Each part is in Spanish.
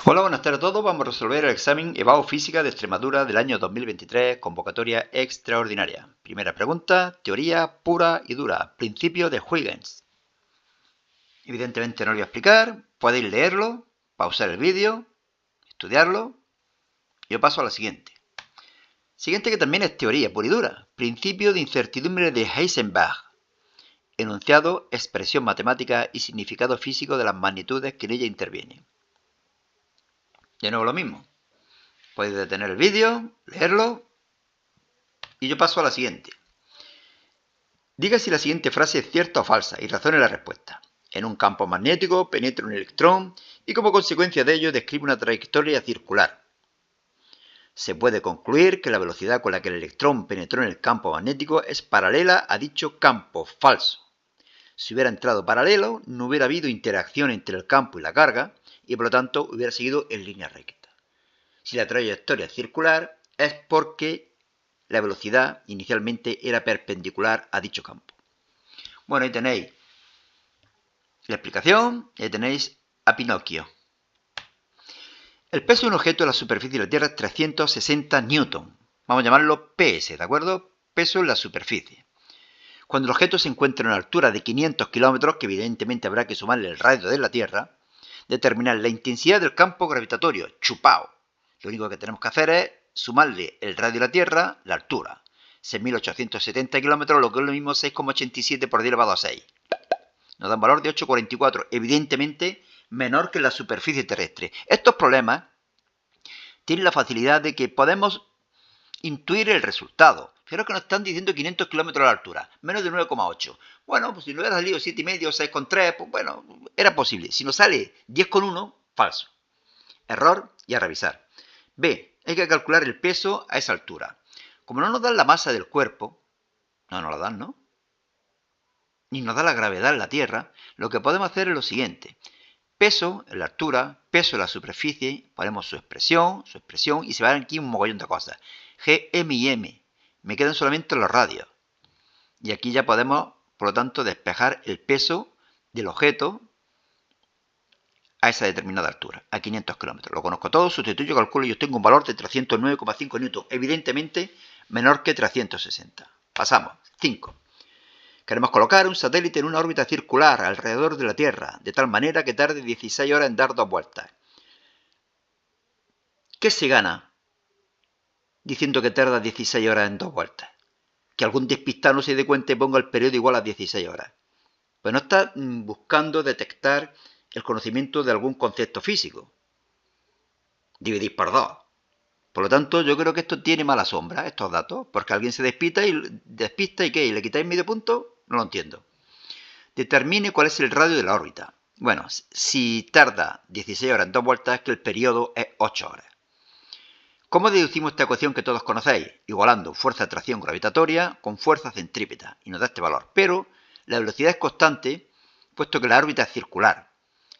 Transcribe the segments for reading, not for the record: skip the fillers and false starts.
Hola, buenas tardes a todos. Vamos a resolver el examen EBAU Física de Extremadura del año 2023, convocatoria extraordinaria. Primera pregunta, teoría pura y dura, principio de Huygens. Evidentemente no lo voy a explicar, podéis leerlo, pausar el vídeo, estudiarlo. Yo paso a la siguiente. Siguiente que también es teoría pura y dura, principio de incertidumbre de Heisenberg. Enunciado, expresión matemática y significado físico de las magnitudes que en ella intervienen. De nuevo lo mismo. Podéis detener el vídeo, leerlo y yo paso a la siguiente. Diga si la siguiente frase es cierta o falsa y razone la respuesta. En un campo magnético penetra un electrón y como consecuencia de ello describe una trayectoria circular. Se puede concluir que la velocidad con la que el electrón penetró en el campo magnético es paralela a dicho campo. Falso. Si hubiera entrado paralelo, no hubiera habido interacción entre el campo y la carga y por lo tanto hubiera seguido en línea recta. Si la trayectoria es circular, es porque la velocidad inicialmente era perpendicular a dicho campo. Bueno, ahí tenéis la explicación, ahí tenéis a Pinocchio. El peso de un objeto en la superficie de la Tierra es 360 newton. Vamos a llamarlo PS, ¿de acuerdo? Peso en la superficie. Cuando el objeto se encuentra a una altura de 500 kilómetros, que evidentemente habrá que sumarle el radio de la Tierra, determinar la intensidad del campo gravitatorio, chupao. Lo único que tenemos que hacer es sumarle el radio de la Tierra, la altura. 6.870 kilómetros, lo que es lo mismo 6,87 por 10 elevado a 6. Nos da un valor de 8,44, evidentemente menor que la superficie terrestre. Estos problemas tienen la facilidad de que podemos intuir el resultado. Fijaros que nos están diciendo 500 kilómetros a la altura, menos de 9,8. Bueno, pues si nos hubiera salido 7,5 o 6,3, pues bueno, era posible. Si nos sale 10,1, falso. Error y a revisar. B, hay que calcular el peso a esa altura. Como no nos dan la masa del cuerpo, no nos la dan, ¿no? Ni nos da la gravedad en la Tierra, lo que podemos hacer es lo siguiente. Peso en la altura, peso en la superficie, ponemos su expresión, y se van aquí un mogollón de cosas. G, M y M. Me quedan solamente los radios. Y aquí ya podemos, por lo tanto, despejar el peso del objeto a esa determinada altura, a 500 kilómetros. Lo conozco todo, sustituyo, calculo y obtengo un valor de 309,5 newton, evidentemente menor que 360. Pasamos. 5. Queremos colocar un satélite en una órbita circular alrededor de la Tierra, de tal manera que tarde 16 horas en dar 2 vueltas. ¿Qué se gana diciendo que tarda 16 horas en 2 vueltas? Que algún despistado no se dé cuenta y ponga el periodo igual a 16 horas. Pues no está buscando detectar el conocimiento de algún concepto físico. Dividir por 2. Por lo tanto, yo creo que esto tiene mala sombra, estos datos, porque alguien se despista y ¿qué? ¿Y le quitáis medio punto? No lo entiendo. Determine cuál es el radio de la órbita. Bueno, si tarda 16 horas en 2 vueltas es que el periodo es 8 horas. ¿Cómo deducimos esta ecuación que todos conocéis? Igualando fuerza de atracción gravitatoria con fuerza centrípeta, y nos da este valor. Pero la velocidad es constante, puesto que la órbita es circular.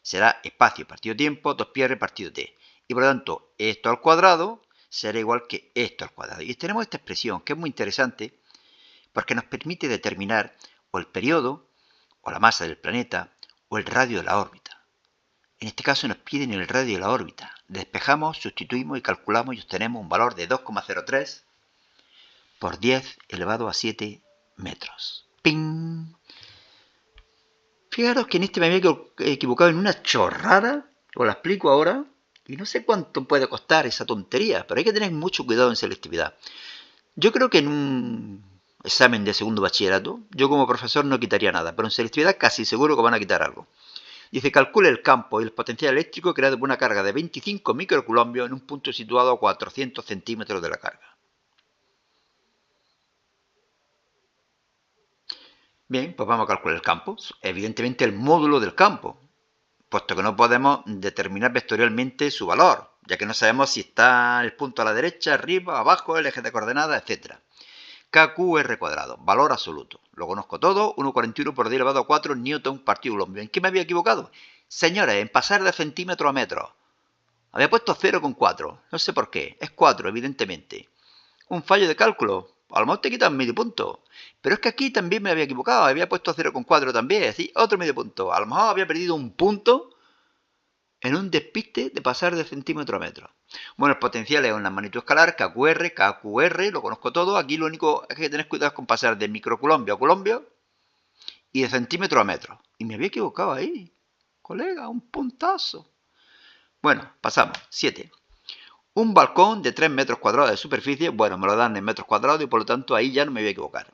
Será espacio partido tiempo, 2πr partido t. Y por lo tanto, esto al cuadrado será igual que esto al cuadrado. Y tenemos esta expresión que es muy interesante porque nos permite determinar o el periodo, o la masa del planeta, o el radio de la órbita. En este caso nos piden el radio de la órbita. Despejamos, sustituimos y calculamos y obtenemos un valor de 2,03 por 10 elevado a 7 metros. ¡Ping! Fijaros que en este me había equivocado en una chorrada, os la explico ahora, y no sé cuánto puede costar esa tontería, pero hay que tener mucho cuidado en selectividad. Yo creo que en un examen de segundo bachillerato, yo como profesor no quitaría nada, pero en selectividad casi seguro que van a quitar algo. Dice, calcule el campo y el potencial eléctrico creado por una carga de 25 microcoulombios en un punto situado a 400 centímetros de la carga. Bien, pues vamos a calcular el campo. Evidentemente el módulo del campo, puesto que no podemos determinar vectorialmente su valor, ya que no sabemos si está el punto a la derecha, arriba, abajo, el eje de coordenadas, etc. KQR cuadrado, valor absoluto. Lo conozco todo, 1,41 por 10 elevado a 4 newton partido coulombo. ¿En qué me había equivocado? Señores, en pasar de centímetro a metro. Había puesto 0,4, no sé por qué, es 4 evidentemente. Un fallo de cálculo, a lo mejor te quitan medio punto. Pero es que aquí también me había equivocado, había puesto 0,4 también, ¿sí? Otro medio punto. A lo mejor había perdido un punto en un despiste de pasar de centímetro a metro. Bueno, el potencial es una magnitud escalar, KQR, lo conozco todo. Aquí lo único es que tener cuidado con pasar de microculombio a culombio y de centímetro a metro. Y me había equivocado ahí, colega, un puntazo. Bueno, pasamos. 7. Un balcón de 3 metros cuadrados de superficie, bueno, me lo dan en metros cuadrados y por lo tanto ahí ya no me voy a equivocar.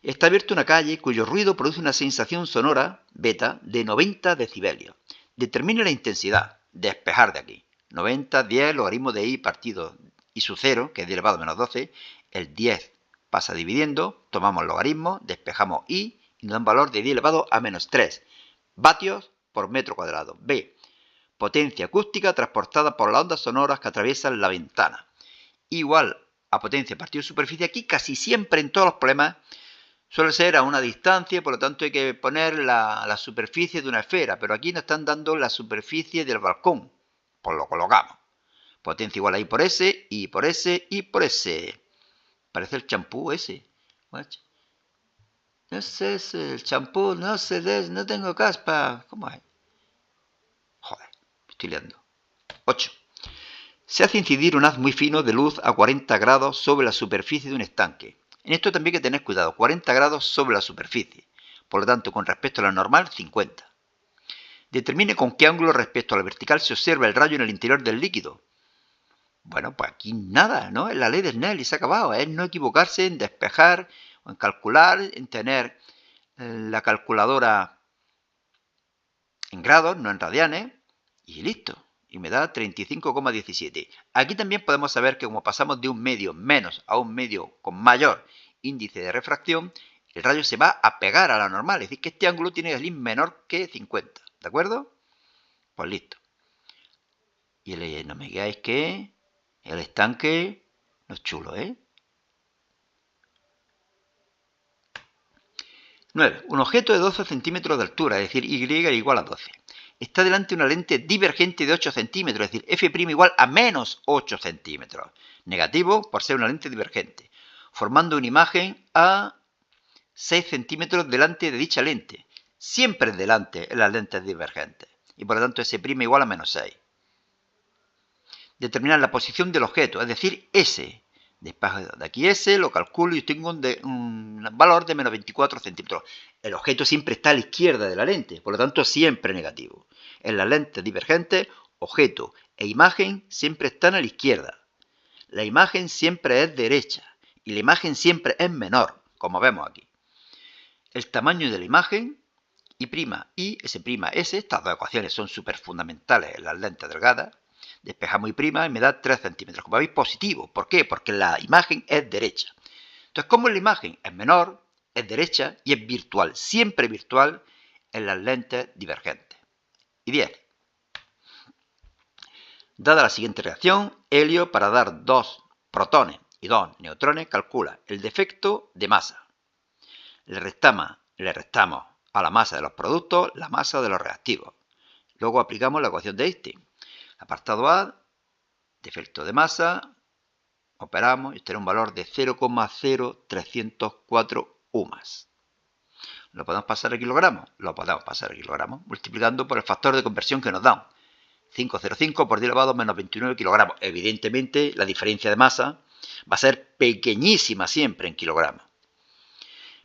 Está abierta una calle cuyo ruido produce una sensación sonora, beta, de 90 decibelios. Determine la intensidad, despejar de aquí. 90, 10, logaritmo de i partido y su 0, que es 10 elevado a menos 12. El 10 pasa dividiendo, tomamos logaritmo, despejamos i y nos da un valor de 10 elevado a menos 3 vatios por metro cuadrado. B. Potencia acústica transportada por las ondas sonoras que atraviesan la ventana. Igual a potencia partido de superficie. Aquí casi siempre en todos los problemas suele ser a una distancia, por lo tanto hay que poner la superficie de una esfera, pero aquí nos están dando la superficie del balcón, pues lo colocamos. Potencia igual a I por S, I por S, I por S. Parece el champú ese. No sé, es el champú, no sé, no tengo caspa. ¿Cómo es? Joder, me estoy liando. 8. Se hace incidir un haz muy fino de luz a 40 grados sobre la superficie de un estanque. En esto también hay que tener cuidado, 40 grados sobre la superficie. Por lo tanto, con respecto a la normal, 50. Determine con qué ángulo respecto a la vertical se observa el rayo en el interior del líquido. Bueno, pues aquí nada, ¿no? Es la ley de Snell y se ha acabado. Es no equivocarse en despejar o en calcular, en tener la calculadora en grados, no en radianes, y listo. Y me da 35,17. Aquí también podemos saber que como pasamos de un medio menos a un medio con mayor índice de refracción, el rayo se va a pegar a la normal. Es decir, que este ángulo tiene el menor que 50. ¿De acuerdo? Pues listo. Y no me digáis que el estanque no es chulo, ¿eh? 9. Un objeto de 12 centímetros de altura, es decir, y igual a 12. Está delante de una lente divergente de 8 centímetros, es decir, f' igual a menos 8 centímetros. Negativo por ser una lente divergente. Formando una imagen a 6 centímetros delante de dicha lente. Siempre delante en las lentes divergentes. Y por lo tanto S' igual a menos 6. Determinar la posición del objeto, es decir, S. Después de aquí S, lo calculo y tengo un valor de menos 24 centímetros. El objeto siempre está a la izquierda de la lente, por lo tanto siempre negativo. En las lentes divergentes, objeto e imagen siempre están a la izquierda. La imagen siempre es derecha y la imagen siempre es menor, como vemos aquí. El tamaño de la imagen, I', S', estas dos ecuaciones son súper fundamentales en las lentes delgadas. Despejamos I' y me da 3 centímetros. Como veis, positivo. ¿Por qué? Porque la imagen es derecha. Entonces, como la imagen es menor, es derecha y es virtual, siempre virtual en las lentes divergentes. Y 10. Dada la siguiente reacción, helio para dar 2 protones y 2 neutrones, calcula el defecto de masa. Le restamos a la masa de los productos la masa de los reactivos. Luego aplicamos la ecuación de Einstein. Apartado A, defecto de masa, operamos y tiene un valor de 0,0304 UMAS. ¿Lo podemos pasar a kilogramos? Lo podemos pasar a kilogramos, multiplicando por el factor de conversión que nos dan. 505 por 10 elevado a menos 29 kilogramos. Evidentemente, la diferencia de masa va a ser pequeñísima siempre en kilogramos.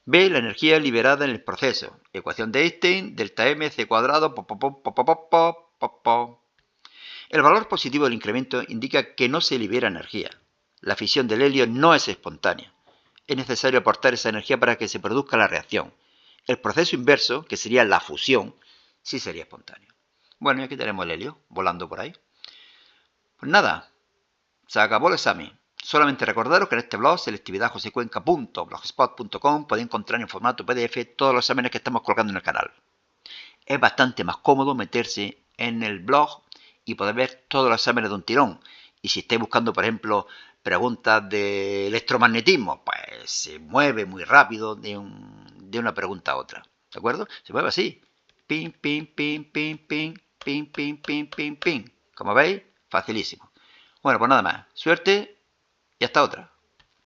B, la energía liberada en el proceso. Ecuación de Einstein, delta M, C cuadrado, El valor positivo del incremento indica que no se libera energía. La fisión del helio no es espontánea. Es necesario aportar esa energía para que se produzca la reacción. El proceso inverso, que sería la fusión, sí sería espontáneo. Bueno, y aquí tenemos el helio volando por ahí. Pues nada, se acabó el examen. Solamente recordaros que en este blog, selectividadjosecuenca.blogspot.com, podéis encontrar en formato PDF todos los exámenes que estamos colgando en el canal. Es bastante más cómodo meterse en el blog y poder ver todos los exámenes de un tirón. Y si estáis buscando, por ejemplo, preguntas de electromagnetismo, pues se mueve muy rápido de una pregunta a otra. ¿De acuerdo? Se mueve así. Ping, ping, ping, ping, ping, ping, ping, ping, ping, ping. Como veis, facilísimo. Bueno, pues nada más. Suerte y hasta otra.